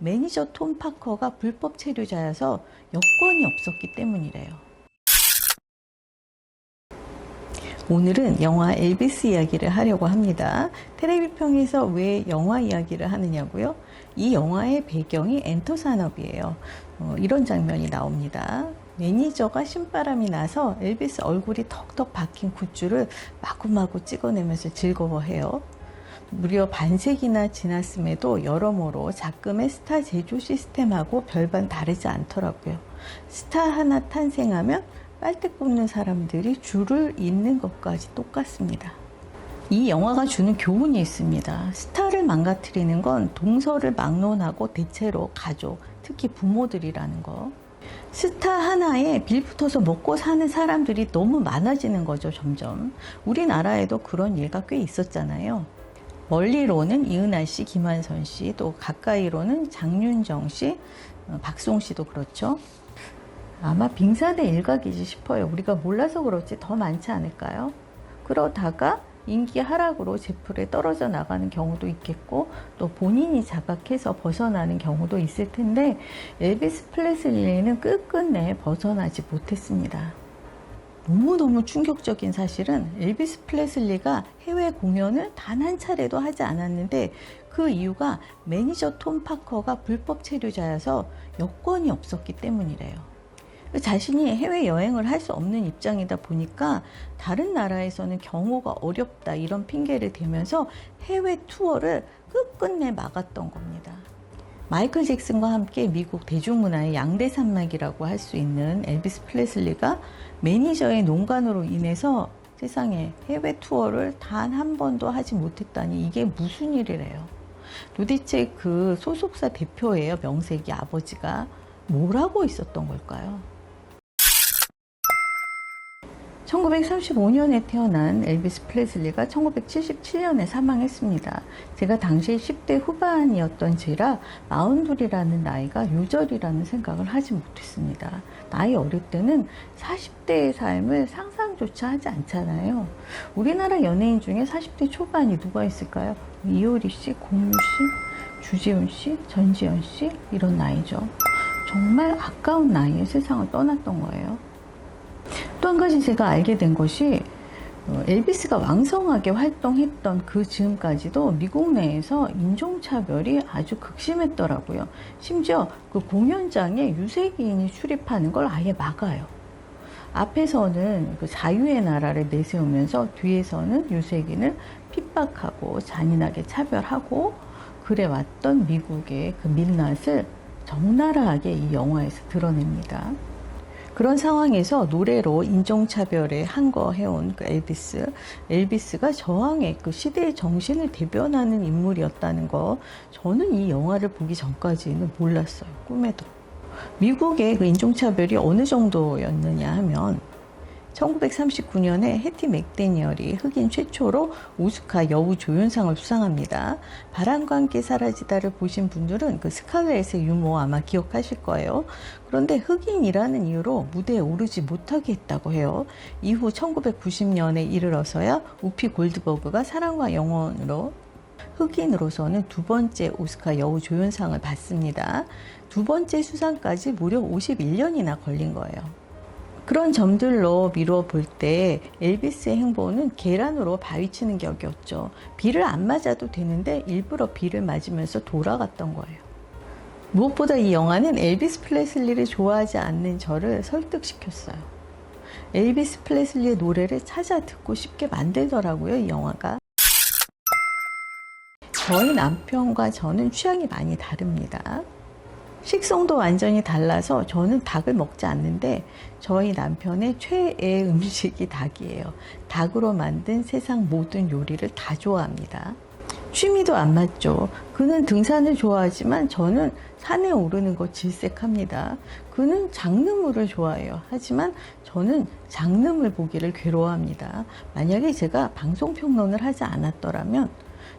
매니저 톰 파커가 불법 체류자여서 여권이 없었기 때문이래요. 오늘은 영화 엘비스 이야기를 하려고 합니다. 텔레비평에서 왜 영화 이야기를 하느냐고요? 이 영화의 배경이 엔터 산업이에요. 이런 장면이 나옵니다. 매니저가 신바람이 나서 엘비스 얼굴이 턱턱 박힌 굿즈를 마구마구 찍어내면서 즐거워해요. 무려 반세기나 지났음에도 여러모로 작금의 스타 제조 시스템하고 별반 다르지 않더라고요. 스타 하나 탄생하면 빨대 꽂는 사람들이 줄을 잇는 것까지 똑같습니다. 이 영화가 주는 교훈이 있습니다. 스타를 망가뜨리는 건 동서를 막론하고 대체로 가족, 특히 부모들이라는 거. 스타 하나에 빌붙어서 먹고 사는 사람들이 너무 많아지는 거죠, 점점. 우리나라에도 그런 예가 꽤 있었잖아요. 멀리로는 이은하 씨, 김한선 씨, 또 가까이로는 장윤정 씨, 박송 씨도 그렇죠. 아마 빙산의 일각이지 싶어요. 우리가 몰라서 그렇지 더 많지 않을까요? 그러다가 인기 하락으로 제풀에 떨어져 나가는 경우도 있겠고 또 본인이 자각해서 벗어나는 경우도 있을 텐데 엘비스 프레슬리는 끝끝내 벗어나지 못했습니다. 너무너무 충격적인 사실은 엘비스 프레슬리가 해외 공연을 단 한 차례도 하지 않았는데 그 이유가 매니저 톰 파커가 불법 체류자여서 여권이 없었기 때문이래요. 자신이 해외여행을 할 수 없는 입장이다 보니까 다른 나라에서는 경호가 어렵다 이런 핑계를 대면서 해외 투어를 끝끝내 막았던 겁니다. 마이클 잭슨과 함께 미국 대중문화의 양대 산맥이라고 할 수 있는 엘비스 프레슬리가 매니저의 농간으로 인해서 세상에 해외 투어를 단 한 번도 하지 못했다니 이게 무슨 일이래요. 도대체 그 소속사 대표예요, 명색이 아버지가. 뭘 하고 있었던 걸까요? 1935년에 태어난 엘비스 프레슬리가 1977년에 사망했습니다. 제가 당시 10대 후반이었던지라 42이라는 나이가 요절이라는 생각을 하지 못했습니다. 나이 어릴 때는 40대의 삶을 상상조차 하지 않잖아요. 우리나라 연예인 중에 40대 초반이 누가 있을까요? 이효리 씨, 공유 씨, 주지훈 씨, 전지현 씨 이런 나이죠. 정말 아까운 나이에 세상을 떠났던 거예요. 또 한 가지 제가 알게 된 것이 엘비스가 왕성하게 활동했던 그 즈음까지도 미국 내에서 인종차별이 아주 극심했더라고요. 심지어 그 공연장에 유색인이 출입하는 걸 아예 막아요. 앞에서는 그 자유의 나라를 내세우면서 뒤에서는 유색인을 핍박하고 잔인하게 차별하고 그래왔던 미국의 그 민낯을 적나라하게 이 영화에서 드러냅니다. 그런 상황에서 노래로 인종차별에 항거해온 그 엘비스가 저항의 그 시대의 정신을 대변하는 인물이었다는 거 저는 이 영화를 보기 전까지는 몰랐어요. 꿈에도. 미국의 그 인종차별이 어느 정도였느냐 하면 1939년에 해티 맥데니얼이 흑인 최초로 오스카 여우 조연상을 수상합니다. 바람과 함께 사라지다를 보신 분들은 그 스칼렛의 유머 아마 기억하실 거예요. 그런데 흑인이라는 이유로 무대에 오르지 못하게 했다고 해요. 이후 1990년에 이르러서야 우피 골드버그가 사랑과 영혼으로 흑인으로서는 두 번째 오스카 여우 조연상을 받습니다. 두 번째 수상까지 무려 51년이나 걸린 거예요. 그런 점들로 미루어 볼 때 엘비스의 행보는 계란으로 바위치는 격이었죠. 비를 안 맞아도 되는데 일부러 비를 맞으면서 돌아갔던 거예요. 무엇보다 이 영화는 엘비스 프레슬리를 좋아하지 않는 저를 설득시켰어요. 엘비스 프레슬리의 노래를 찾아 듣고 싶게 만들더라고요, 이 영화가. 저희 남편과 저는 취향이 많이 다릅니다. 식성도 완전히 달라서 저는 닭을 먹지 않는데 저희 남편의 최애 음식이 닭이에요. 닭으로 만든 세상 모든 요리를 다 좋아합니다. 취미도 안 맞죠. 그는 등산을 좋아하지만 저는 산에 오르는 거 질색합니다. 그는 장르물을 좋아해요. 하지만 저는 장르물 보기를 괴로워합니다. 만약에 제가 방송평론을 하지 않았더라면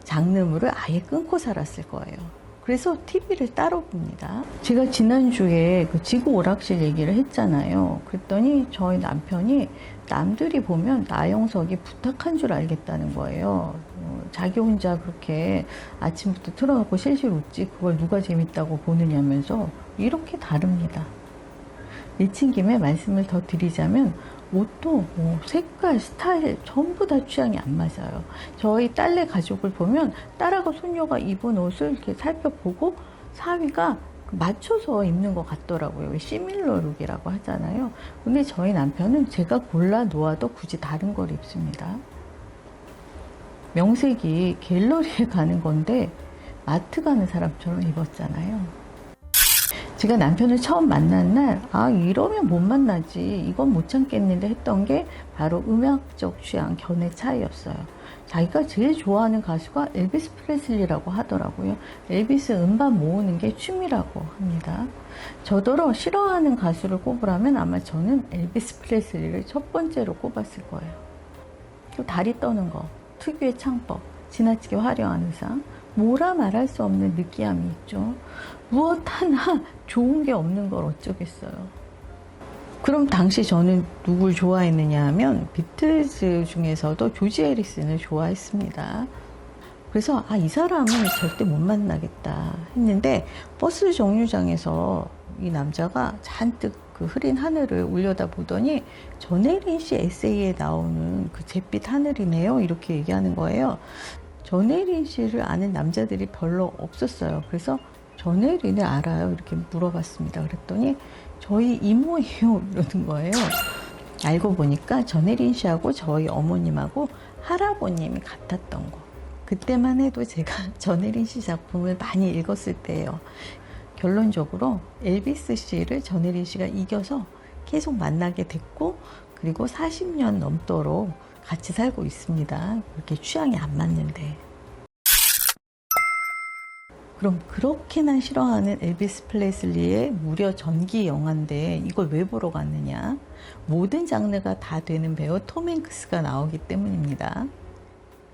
장르물을 아예 끊고 살았을 거예요. 그래서 TV를 따로 봅니다. 제가 지난주에 그 지구 오락실 얘기를 했잖아요. 그랬더니 저희 남편이 남들이 보면 나영석이 부탁한 줄 알겠다는 거예요. 자기 혼자 그렇게 아침부터 틀어놓고 실실 웃지 그걸 누가 재밌다고 보느냐면서 이렇게 다릅니다. 내친 김에 말씀을 더 드리자면 옷도 뭐 색깔, 스타일 전부 다 취향이 안 맞아요. 저희 딸네 가족을 보면 딸하고 손녀가 입은 옷을 이렇게 살펴보고 사위가 맞춰서 입는 것 같더라고요. 시밀러 룩이라고 하잖아요. 근데 저희 남편은 제가 골라 놓아도 굳이 다른 걸 입습니다. 명색이 갤러리에 가는 건데 마트 가는 사람처럼 입었잖아요. 제가 남편을 처음 만난 날, 이러면 못 만나지. 이건 못 참겠는데 했던 게 바로 음악적 취향, 견해 차이였어요. 자기가 제일 좋아하는 가수가 엘비스 프레슬리라고 하더라고요. 엘비스 음반 모으는 게 취미라고 합니다. 저더러 싫어하는 가수를 꼽으라면 아마 저는 엘비스 프레슬리를 첫 번째로 꼽았을 거예요. 또 다리 떠는 거, 특유의 창법, 지나치게 화려한 의상, 뭐라 말할 수 없는 느끼함이 있죠. 무엇 하나 좋은 게 없는 걸 어쩌겠어요. 그럼 당시 저는 누굴 좋아했느냐 하면 비틀즈 중에서도 조지 해리슨을 좋아했습니다. 그래서 이 사람은 절대 못 만나겠다 했는데 버스 정류장에서 이 남자가 잔뜩 그 흐린 하늘을 올려다보더니 전혜린 씨 에세이에 나오는 그 잿빛 하늘이네요. 이렇게 얘기하는 거예요. 전혜린 씨를 아는 남자들이 별로 없었어요. 그래서 전혜린을 알아요? 이렇게 물어봤습니다. 그랬더니 저희 이모예요. 이러는 거예요. 알고 보니까 전혜린 씨하고 저희 어머님하고 할아버님이 같았던 거. 그때만 해도 제가 전혜린 씨 작품을 많이 읽었을 때예요. 결론적으로 엘비스 씨를 전혜린 씨가 이겨서 계속 만나게 됐고 그리고 40년 넘도록 같이 살고 있습니다. 그렇게 취향이 안 맞는데. 그럼 그렇게나 싫어하는 엘비스 프레슬리의 무려 전기 영화인데 이걸 왜 보러 갔느냐? 모든 장르가 다 되는 배우 톰 행크스가 나오기 때문입니다.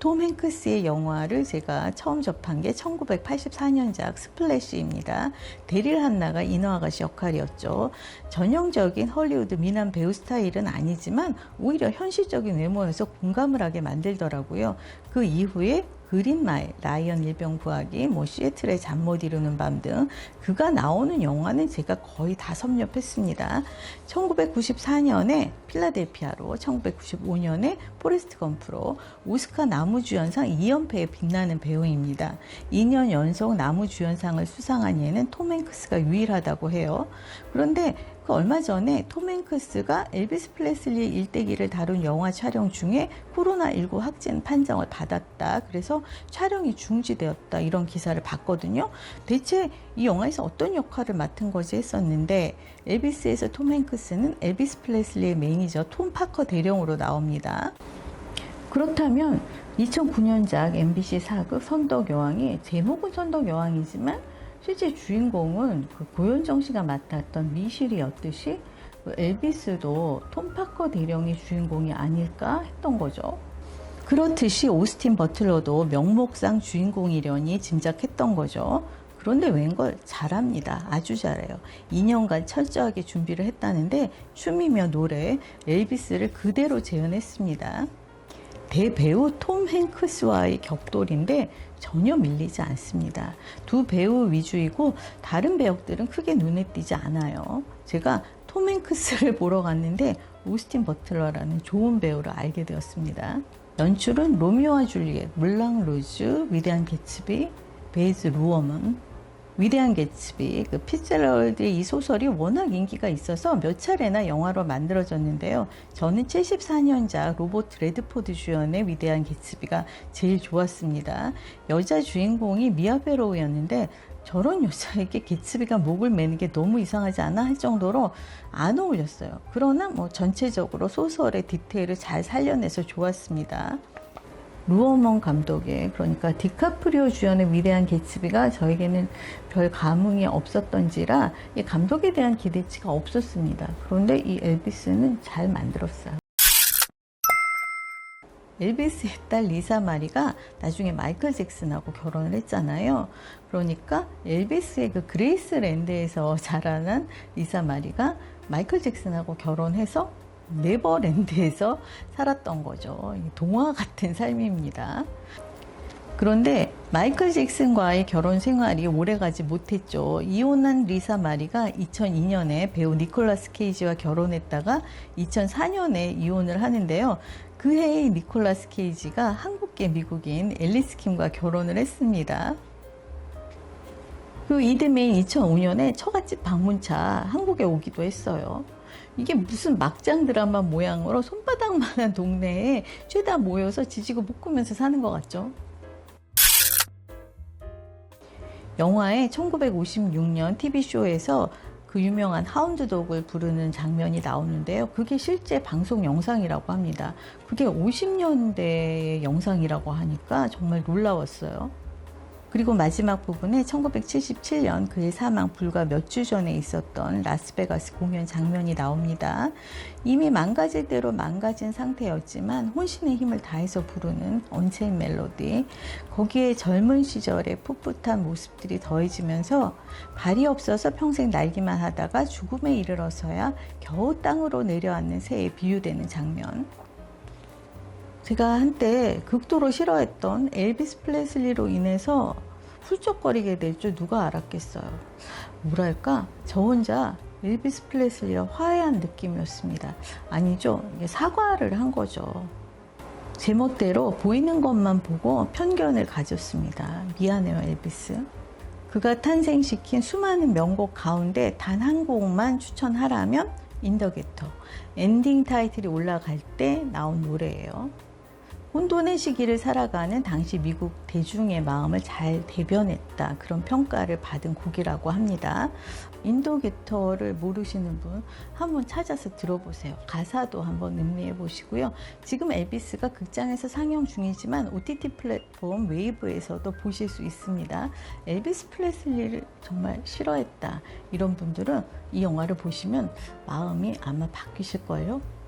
톰 행크스의 영화를 제가 처음 접한 게 1984년작 스플래시입니다. 데릴 한나가 인어 아가씨 역할이었죠. 전형적인 헐리우드 미남 배우 스타일은 아니지만 오히려 현실적인 외모에서 공감을 하게 만들더라고요. 그 이후에 그린마일, 라이언 일병 구하기, 시애틀의 잠 못 이루는 밤 등 그가 나오는 영화는 제가 거의 다 섭렵했습니다. 1994년에 필라델피아로, 1995년에 포레스트 검프로 오스카 나무주연상 2연패에 빛나는 배우입니다. 2년 연속 나무주연상을 수상한 예는 톰 행크스가 유일하다고 해요. 그런데 얼마 전에 톰 행크스가 엘비스 프레슬리의 일대기를 다룬 영화 촬영 중에 코로나19 확진 판정을 받았다. 그래서 촬영이 중지되었다. 이런 기사를 봤거든요. 대체 이 영화에서 어떤 역할을 맡은 거지 했었는데 엘비스에서 톰 행크스는 엘비스 프레슬리의 매니저 톰 파커 대령으로 나옵니다. 그렇다면 2009년작 MBC 사극 선덕여왕이 제목은 선덕여왕이지만 실제 주인공은 그 고현정 씨가 맡았던 미실이었듯이 엘비스도 톰 파커 대령이 주인공이 아닐까 했던 거죠. 그렇듯이 오스틴 버틀러도 명목상 주인공이려니 짐작했던 거죠. 그런데 웬걸 잘합니다. 아주 잘해요. 2년간 철저하게 준비를 했다는데 춤이며 노래, 엘비스를 그대로 재현했습니다. 대배우 톰 행크스와의 격돌인데 전혀 밀리지 않습니다. 두 배우 위주이고 다른 배역들은 크게 눈에 띄지 않아요. 제가 톰 행크스를 보러 갔는데 오스틴 버틀러라는 좋은 배우를 알게 되었습니다. 연출은 로미오와 줄리엣, 물랑 루즈, 위대한 개츠비, 베이즈 루어먼. 위대한 개츠비, 그 피츠제럴드의 이 소설이 워낙 인기가 있어서 몇 차례나 영화로 만들어졌는데요. 저는 74년작 로버트 레드포드 주연의 위대한 개츠비가 제일 좋았습니다. 여자 주인공이 미아 베로우였는데 저런 여자에게 개츠비가 목을 매는 게 너무 이상하지 않아? 할 정도로 안 어울렸어요. 그러나 전체적으로 소설의 디테일을 잘 살려내서 좋았습니다. 루어먼 감독의, 그러니까 디카프리오 주연의 위대한 개츠비가 저에게는 별 감흥이 없었던지라 이 감독에 대한 기대치가 없었습니다. 그런데 이 엘비스는 잘 만들었어요. 엘비스의 딸 리사 마리가 나중에 마이클 잭슨하고 결혼을 했잖아요. 그러니까 엘비스의 그 그레이스랜드에서 자라난 리사 마리가 마이클 잭슨하고 결혼해서 네버랜드에서 살았던 거죠. 동화 같은 삶입니다. 그런데 마이클 잭슨과의 결혼 생활이 오래가지 못했죠. 이혼한 리사 마리가 2002년에 배우 니콜라스 케이지와 결혼했다가 2004년에 이혼을 하는데요. 그 해에 니콜라스 케이지가 한국계 미국인 앨리스 킴과 결혼을 했습니다. 그 이듬해인 2005년에 처갓집 방문차 한국에 오기도 했어요. 이게 무슨 막장 드라마 모양으로 손바닥만한 동네에 죄다 모여서 지지고 볶으면서 사는 것 같죠. 영화의 1956년 TV쇼에서 그 유명한 하운드독을 부르는 장면이 나오는데요. 그게 실제 방송 영상이라고 합니다. 그게 50년대의 영상이라고 하니까 정말 놀라웠어요. 그리고 마지막 부분에 1977년 그의 사망 불과 몇 주 전에 있었던 라스베가스 공연 장면이 나옵니다. 이미 망가질 대로 망가진 상태였지만 혼신의 힘을 다해서 부르는 언체인 멜로디, 거기에 젊은 시절의 풋풋한 모습들이 더해지면서 발이 없어서 평생 날기만 하다가 죽음에 이르러서야 겨우 땅으로 내려앉는 새에 비유되는 장면. 제가 한때 극도로 싫어했던 엘비스 프레슬리로 인해서 훌쩍거리게 될 줄 누가 알았겠어요. 뭐랄까, 저 혼자 엘비스 프레슬리와 화해한 느낌이었습니다. 아니죠, 이게 사과를 한 거죠. 제멋대로 보이는 것만 보고 편견을 가졌습니다. 미안해요, 엘비스. 그가 탄생시킨 수많은 명곡 가운데 단 한 곡만 추천하라면 인더 게터, 엔딩 타이틀이 올라갈 때 나온 노래예요. 혼돈의 시기를 살아가는 당시 미국 대중의 마음을 잘 대변했다, 그런 평가를 받은 곡이라고 합니다. 인도게터를 모르시는 분 한번 찾아서 들어보세요. 가사도 한번 음미해 보시고요. 지금 엘비스가 극장에서 상영 중이지만 OTT 플랫폼 웨이브에서도 보실 수 있습니다. 엘비스 프레슬리를 정말 싫어했다, 이런 분들은 이 영화를 보시면 마음이 아마 바뀌실걸요.